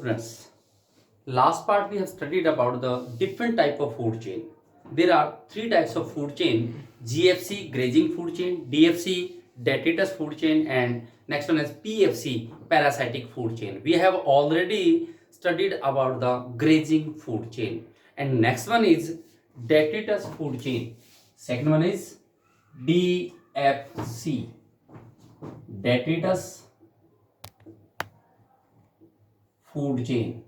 students, last part we have studied about the different type of food chain. There are three types of food chain: GFC, grazing food chain; DFC, detritus food chain; and next one is PFC, parasitic food chain. We have already studied about the grazing food chain, and next one is detritus food chain. Second one is DFC, detritus food chain.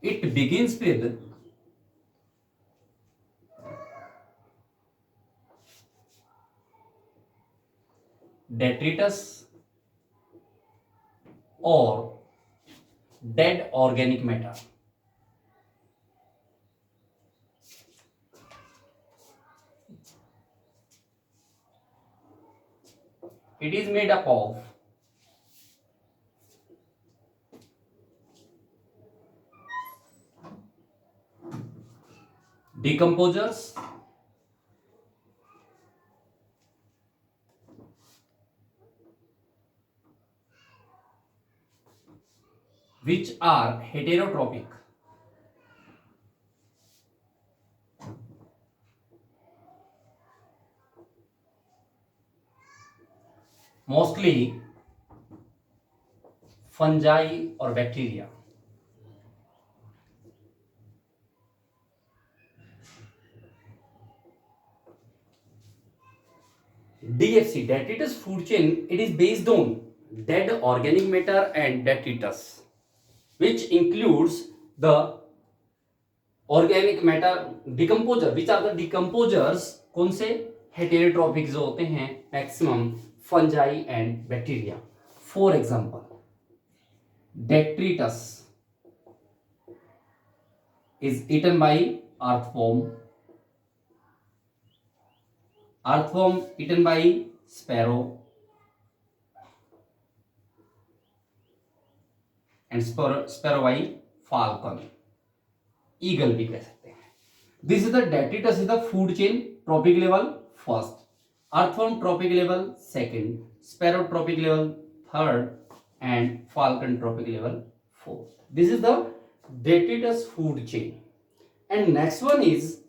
It begins with detritus or dead organic matter. It is made up of decomposers, which are heterotrophic, mostly fungi or bacteria. DFC, detritus food chain, it is based on dead organic matter and detritus, which includes the organic matter decomposer, which are the decomposers. कौन से? Heterotrophic जो होते हैं maximum fungi and bacteria. For example detritus is eaten by earthworm, earthworm eaten by sparrow, and sparrow by falcon, eagle भी कह सकते हैं. This is the detritus is the food chain trophic level first, earthworm trophic level second, sparrow trophic level third, and falcon trophic level fourth. This is the detritus food chain. And next one is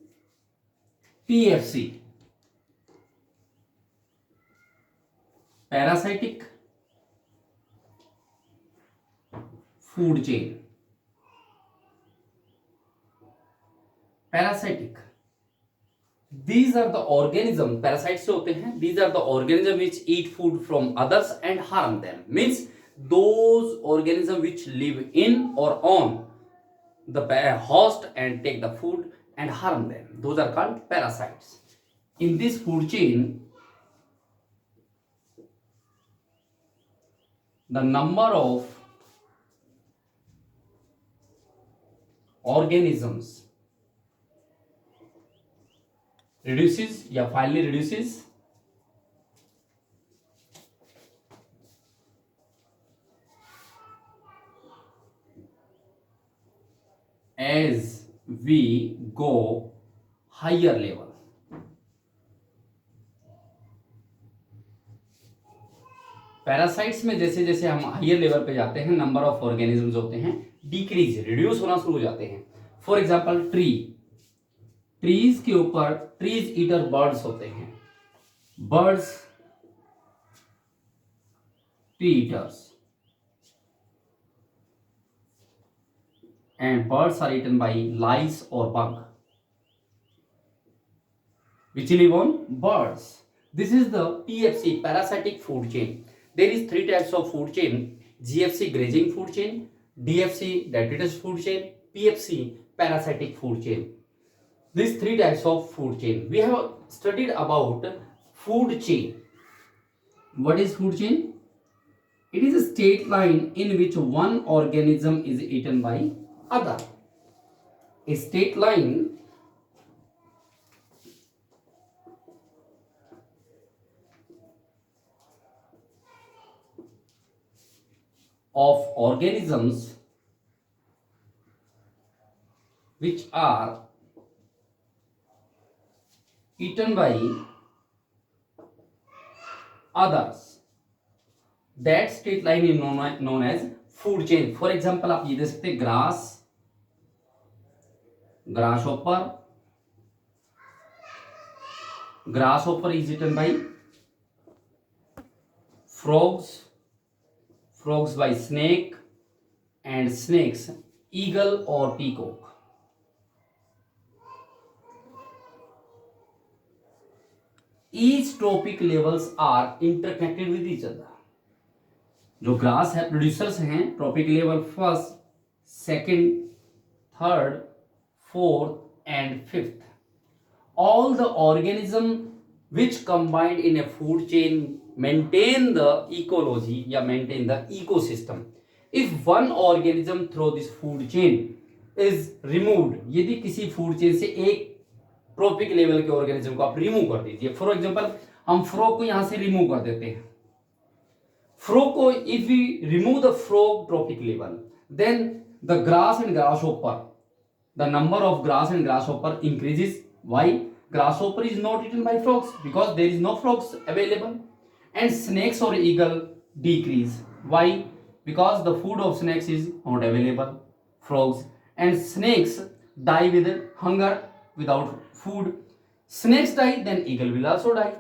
PFC, parasitic food chain. Parasitic, these are the organism, parasites जो होते हैं, these are the organism which eat food from others and harm them. Means those organism which live in or on the host and take the food and harm them, those are called parasites. In this food chain, the number of organisms reduces या finally reduces as we go higher level. Parasites में जैसे जैसे हम higher level पे जाते हैं, number of organisms होते हैं डिक्रीज, रिड्यूस होना शुरू हो जाते हैं. फॉर एग्जांपल ट्रीज के ऊपर ट्रीज ईटर बर्ड्स होते हैं, birds tree eaters, and birds are eaten by lice or bug which live on birds. This is the PFC, parasitic food chain. There is three types of food chain: GFC, grazing food chain; DFC, detritus food chain; PFC, parasitic food chain. These three types of food chain. We have studied about food chain. What is food chain? It is a straight line in which one organism is eaten by other. A straight line of organisms which are eaten by others that straight line is known as food chain. For example आप ये दे सकते हैं, grass, grasshopper, grasshopper is eaten by frogs, frogs by snake, and snakes eagle or peacock। each trophic levels are interconnected with each other। जो grass है producers हैं trophic level first, second, third, fourth and fifth. all the organism which combined in a food chain maintain the ecology या maintain the ecosystem। if one organism through this food chain is removed, यदि किसी food chain से एक trophic level के organism को आप remove कर दीजिए, फॉर एग्जांपल हम फ्रॉग को यहां से रिमूव कर देते हैं, फ्रॉग को if we remove the frog trophic level, then the grass and grasshopper, the number of grass and grasshopper increases। why? Grasshopper is not eaten by frogs because there is no frogs available। and snakes or eagle decrease। why? because the food of snakes is not available, frogs, and snakes die with hunger without food। snakes die, then eagle will also die।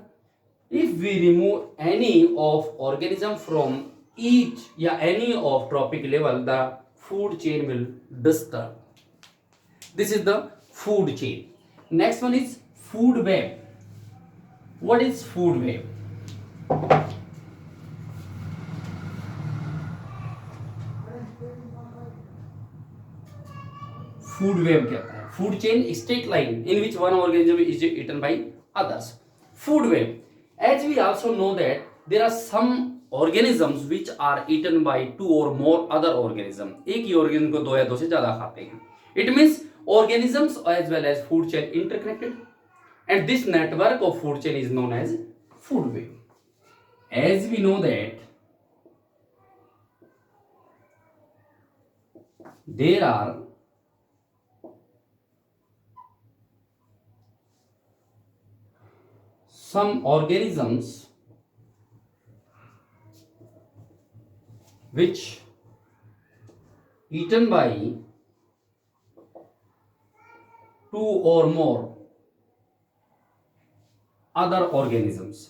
if we remove any of organism from each या any of trophic level, the food chain will disturb। this is the food chain। next one is food web। what is food web? food web कहता है food chain straight line in which one organism is eaten by others। food web, as we also know that there are some organisms which are eaten by two or more other organism। एक ही organism को दो या दो से ज्यादा खाते हैं। it means organisms as well as food chain interconnected, and this network of food chain is known as food web। as we know that there are some organisms which eaten by two or more other organisms।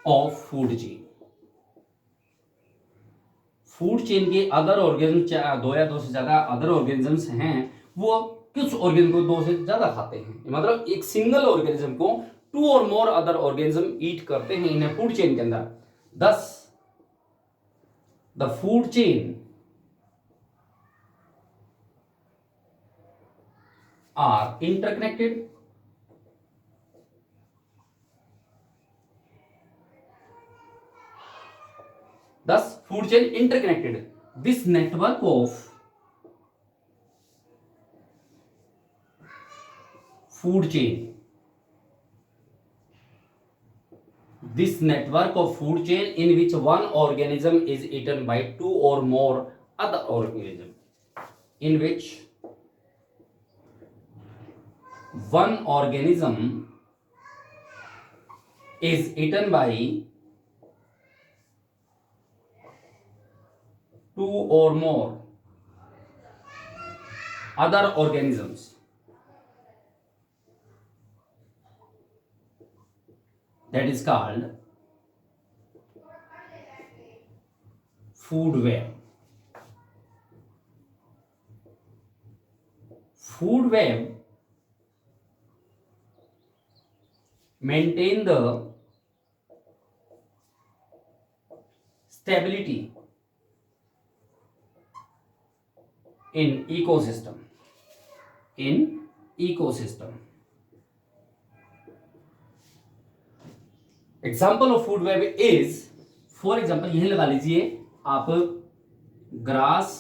of food chain। Food chain के other organism, दो या दो से ज्यादा other organisms हैं, वो कुछ organism को दो से ज्यादा खाते हैं। मतलब एक सिंगल ऑर्गेनिज्म को टू और मोर अदर ऑर्गेनिज्म ईट करते हैं इन फूड चेन के अंदर। Thus the food chain are interconnected. thus food chain interconnected। this network of food chain, this network of food chain in which one organism is eaten by two or more other organism, in which one organism is eaten by two or more other organisms, that is called food web। food web maintain the stability in ecosystem। Example of food web is, for example यही लगा लीजिए आप, grass,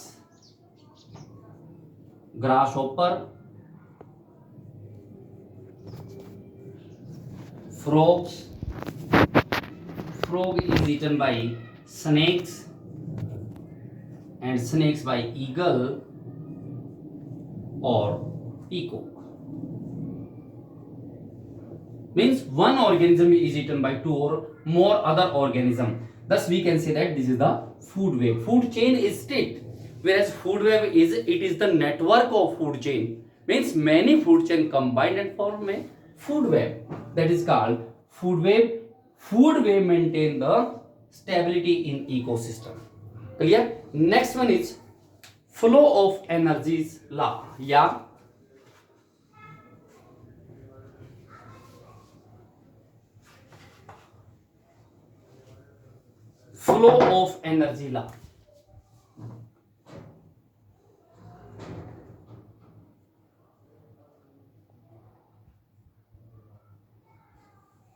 grasshopper, frogs, frog is eaten by snakes and snakes by eagle or peacock। means one organism is eaten by two or more other organism. Thus we can say that this is the food web. Food chain is strict, whereas food web is, it is the network of food chain, means many food chain combined and form a food web, that is called food web. Food web maintain the stability in ecosystem. Clear? Next one is flow of energies law, या flow of energy law.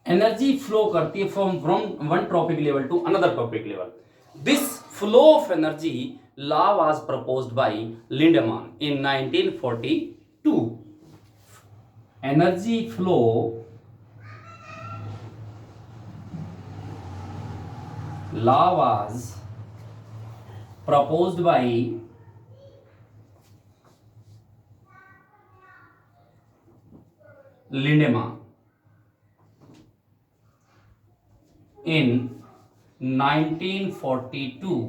Energy flow करती है from one trophic level to another trophic level. This flow of energy law was proposed by Lindeman in 1942. Energy flow law was proposed by Lindemann in 1942.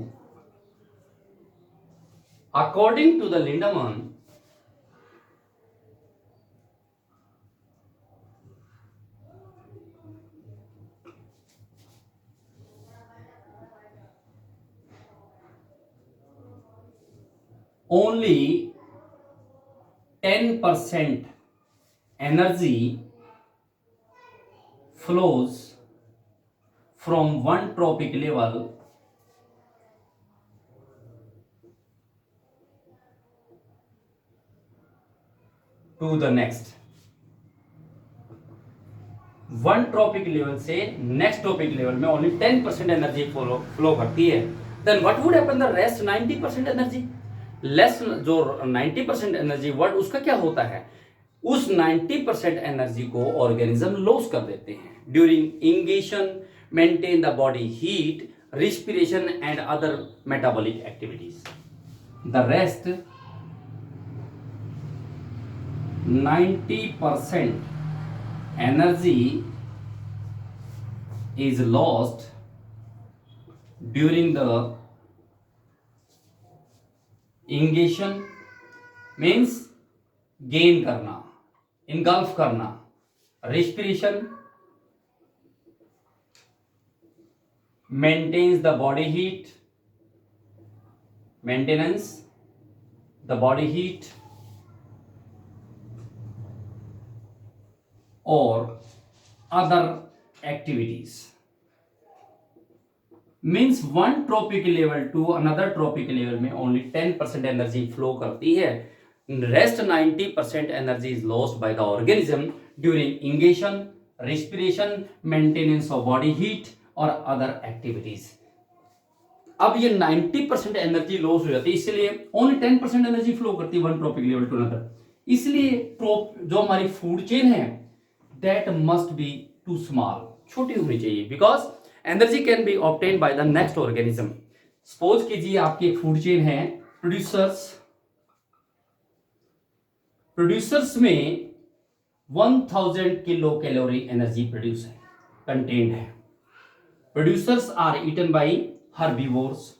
According to the Lindemann, only 10% energy flows from one tropic level to the next. One trophic level से next trophic level में only 10% energy flow करती है. Then what would happen the rest 90% energy? Less जो 90% energy word उसका क्या होता है, उस 90% एनर्जी को ऑर्गेनिज्म लॉस कर देते हैं during ingestion, maintain the body heat, respiration and other metabolic activities. The rest 90% energy is lost during the ingestion, means gain करना, इनगल्फ करना, respiration, maintains the body heat, maintenance the body heat, और other activities. Means one trophic level to another trophic level में only 10% energy flow करती है. Rest 90% energy is lost by the organism during ingestion, respiration, maintenance of body heat और other activities. अब ये 90% energy loss हो जाती है, इसलिए ओनली 10% एनर्जी फ्लो करती है one trophic level to another. इसलिए जो हमारी फूड चेन है that must be too small, छोटी होनी चाहिए, because energy can be obtain by the next organism. Suppose कीजिए आपकी एक फूड चेन है, प्रोड्यूसर्स में 1000 किलो कैलोरी एनर्जी प्रोड्यूस है, कंटेंट है. Producers are eaten by herbivores.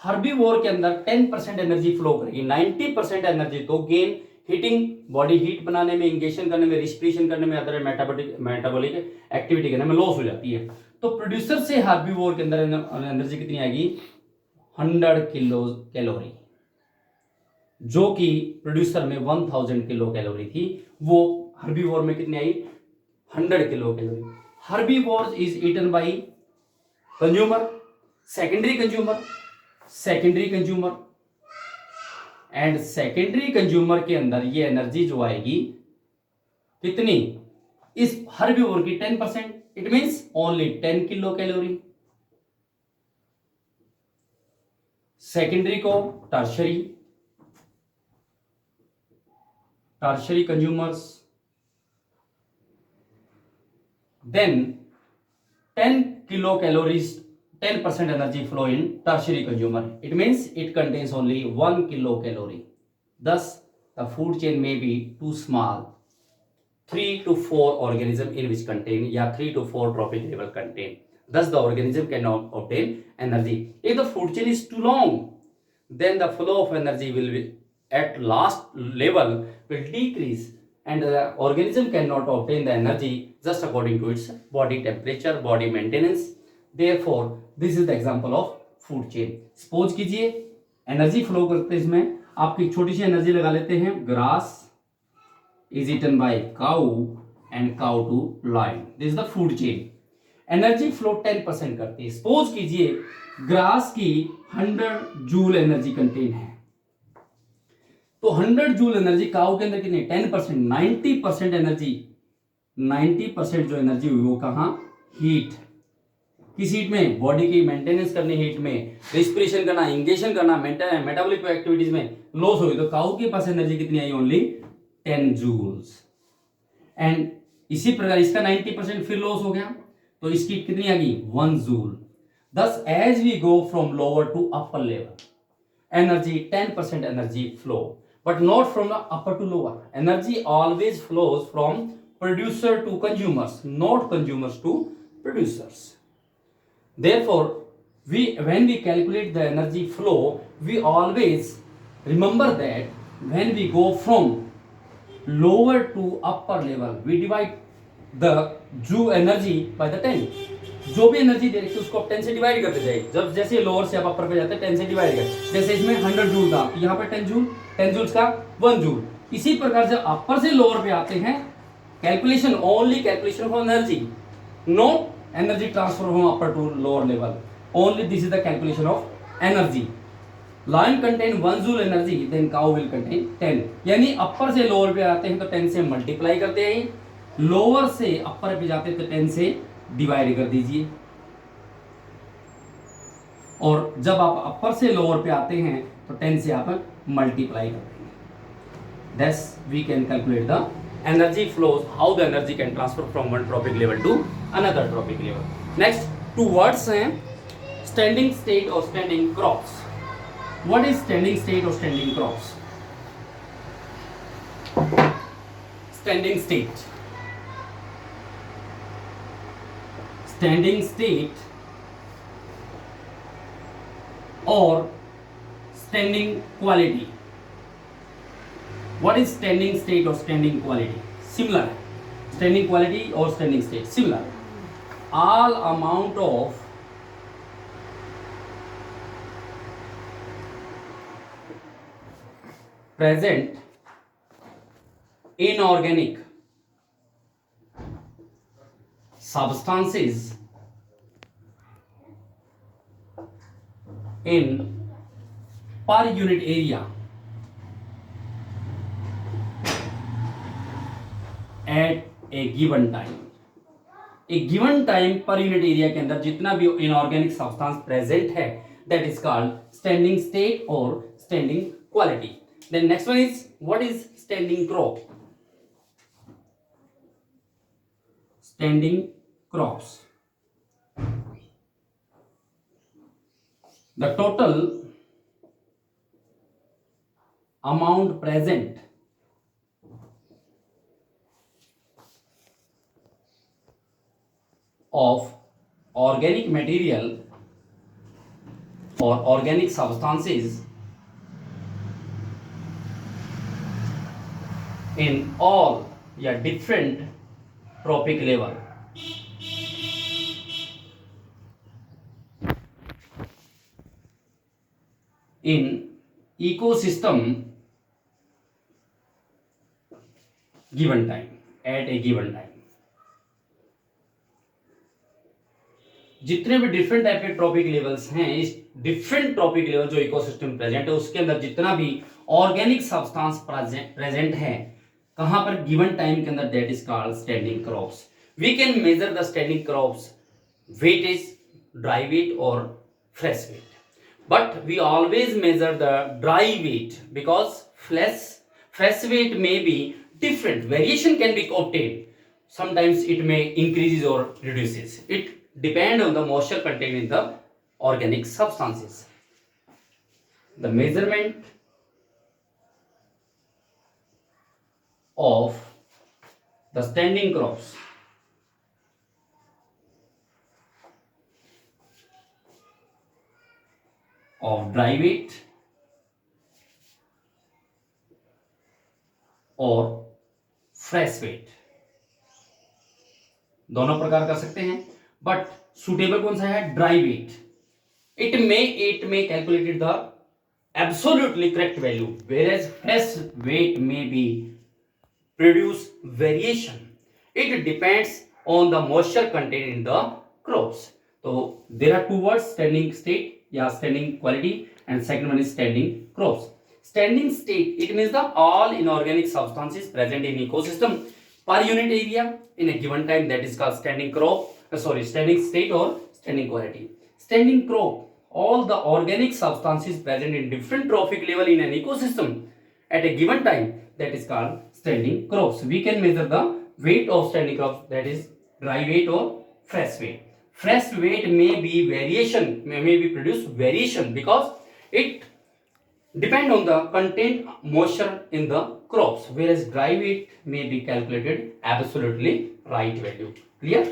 Herbivore के अंदर 10% एनर्जी फ्लो करेगी, 90% एनर्जी तो गेन हीटिंग, बॉडी हीट बनाने में, इंगेशन करने में, रिस्पिरेशन करने में, अदर मेटाबॉलिक एक्टिविटी करने में लॉस हो जाती है. तो प्रोड्यूसर से हर्बीवोर के अंदर एनर्जी कितनी आएगी? 100 किलो कैलोरी. जो कि प्रोड्यूसर में 1000 किलो कैलोरी थी, वो हर्बीवोर में कितनी आई? 100 kilo calorie. Herbivore is eaten by consumer, secondary consumer and secondary consumer के अंदर ये एनर्जी जो आएगी कितनी? इस हर्बीवोर की 10%, it means only 10 kilo calorie. Secondary को tertiary consumers, then 10 kilo calories 10% energy flow in tertiary consumer. It means it contains only 1 kilocalorie. Thus, the food chain may be too small. 3 to 4 organism in which contain या 3 to 4 trophic level contain. Thus, the organism cannot obtain energy. If the food chain is too long, then the flow of energy will be at last level will decrease and the organism cannot obtain the energy just according to its body temperature, body maintenance. Therefore, this is the example of food chain. Suppose कीजिए energy flow करते हैं, इसमें आपकी छोटी सी energy लगा लेते हैं. Grass is eaten by cow and cow to lion. This is the food chain. Energy flow 10% करती है. सपोज कीजिए ग्रास की 100 जूल एनर्जी कंटेन है, तो 100 जूल एनर्जी काउ के अंदर कितनी 10%, 90% एनर्जी, 90% जो एनर्जी हुई वो कहां, हीट. किस हीट में, बॉडी की मेंटेनेंस करनी हीट में, रेस्पिरेशन करना, इंगेशन करना, मेटाबॉलिक एक्टिविटीज में लॉस हुई, तो काउ के पास एनर्जी कितनी आई, ओनली 10 जूल्स. एंड इसी प्रकार इसका 90% फिर लॉस हो गया, तो इसकी कितनी आ गई, 1 joule. Thus, as we go from lower to upper level, energy 10% energy flow, but not from the upper to lower. Energy always flows from producer to consumers, not consumers to producers. Therefore, when we calculate the energy flow, we always remember that when we go from lower to upper level, we divide the जू energy by the 10. जो भी energy दे रखी है उसको आप 10 से divide करते जाइए. जब जैसे लोअर से आप अपर पे जाते हैं 10 से डिवाइड कर, जैसे इसमें 100 जूल था तो यहाँ पे 10 जूल, 10 जूल्स का 1 जूल. इसी प्रकार से अपर से लोअर पे आते हैं, calculation only calculation of energy, not energy transfer from upper to lower level. Only this is the calculation of energy. Lion contain 1 joule energy, then cow will contain 10. यानी अपर से लोअर पे आते हैं तो 10 से मल्टीप्लाई करते हैं, लोअर से अपर पे जाते तो 10 से डिवाइड कर दीजिए, और जब आप अपर से लोअर पे आते हैं तो 10 से आप मल्टीप्लाई कर देंगे. Thus we can calculate the energy flows, how the energy can transfer from one trophic level to another trophic level. Next, two words हैं standing state और standing crops. What is standing state or standing crops? Standing state. Standing state or standing quality. What is standing state or standing quality? Similar. Standing quality or standing state similar. All amount of present inorganic substances in per unit area at a given time. एक given time पर unit area के अंदर जितना भी inorganic substance present है, that is called standing state और standing quality. Then next one is what is standing crop. Standing crops. The total amount present of organic material or organic substances in all different trophic level in ecosystem given time, at a given time. जितने भी different type के trophic levels हैं, इस different trophic level जो ecosystem present है उसके अंदर जितना भी ऑर्गेनिक सब्सटेंस प्रेजेंट है, कहां पर गिवन टाइम के अंदर, that is called standing crops. We can measure the standing crops weightage, dry weight or fresh weight, but we always measure the dry weight because fresh weight may be different, variation can be obtained, sometimes it may increases or reduces, it depend on the moisture content in the organic substances. The measurement of the standing crops of dry weight और fresh wait, दोनों प्रकार कर सकते हैं, but suitable कौन सा है? Dry weight. It may calculated the absolutely correct value, whereas fresh weight may be produce variation. It depends on the moisture content in the crops. So there are two words, standing state या standing quality, and second one is standing crops. Standing state, it means the all inorganic substances present in ecosystem per unit area in a given time, that is called standing crop, standing state or standing quality. Standing crop, all the organic substances present in different trophic level in an ecosystem at a given time, that is called standing crops. We can measure the weight of standing crops, that is dry weight or fresh weight. Fresh weight may be variation, may be produce variation because it depend on the content moisture in the crops, whereas dry weight may be calculated absolutely right value. Clear?